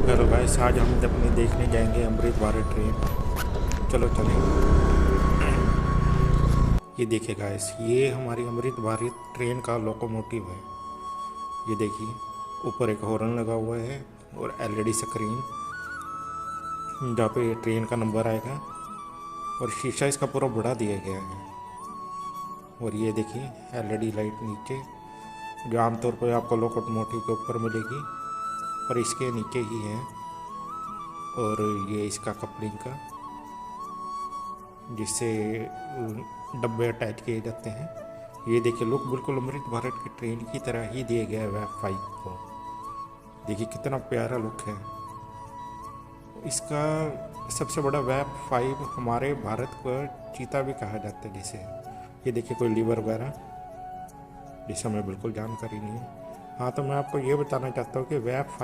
Hello guys, आज हम अपनी देखने जाएंगे अमृत भारत ट्रेन। चलो चलें। ये देखिए गाइस, ये हमारी अमृत भारत ट्रेन का लोकोमोटिव है। ये देखिए, ऊपर एक हॉर्न लगा हुआ है और एलईडी स्क्रीन जहाँ पे ट्रेन का नंबर आएगा, और शीशा इसका पूरा बढ़ा दिया गया है। और ये देखिए एलईडी लाइट नीचे, जो आमतौर पर आपको लोकोमोटिव के ऊपर मिलेगी, पर इसके नीचे ही है। और ये इसका कपलिंग का, जिससे डब्बे अटैच किए जाते हैं। ये देखिए, लुक बिल्कुल अमृत भारत की ट्रेन की तरह ही दिया गया है वेब 5 को। देखिए कितना प्यारा लुक है इसका। सबसे बड़ा वेब 5 हमारे भारत को चीता भी कहा जाता है जिसे। ये देखिए कोई लीवर वगैरह, जिसे हमें बिल्कुल जानकारी नहीं है। हाँ, तो मैं आपको ये बताना चाहता हूँ कि वेब 5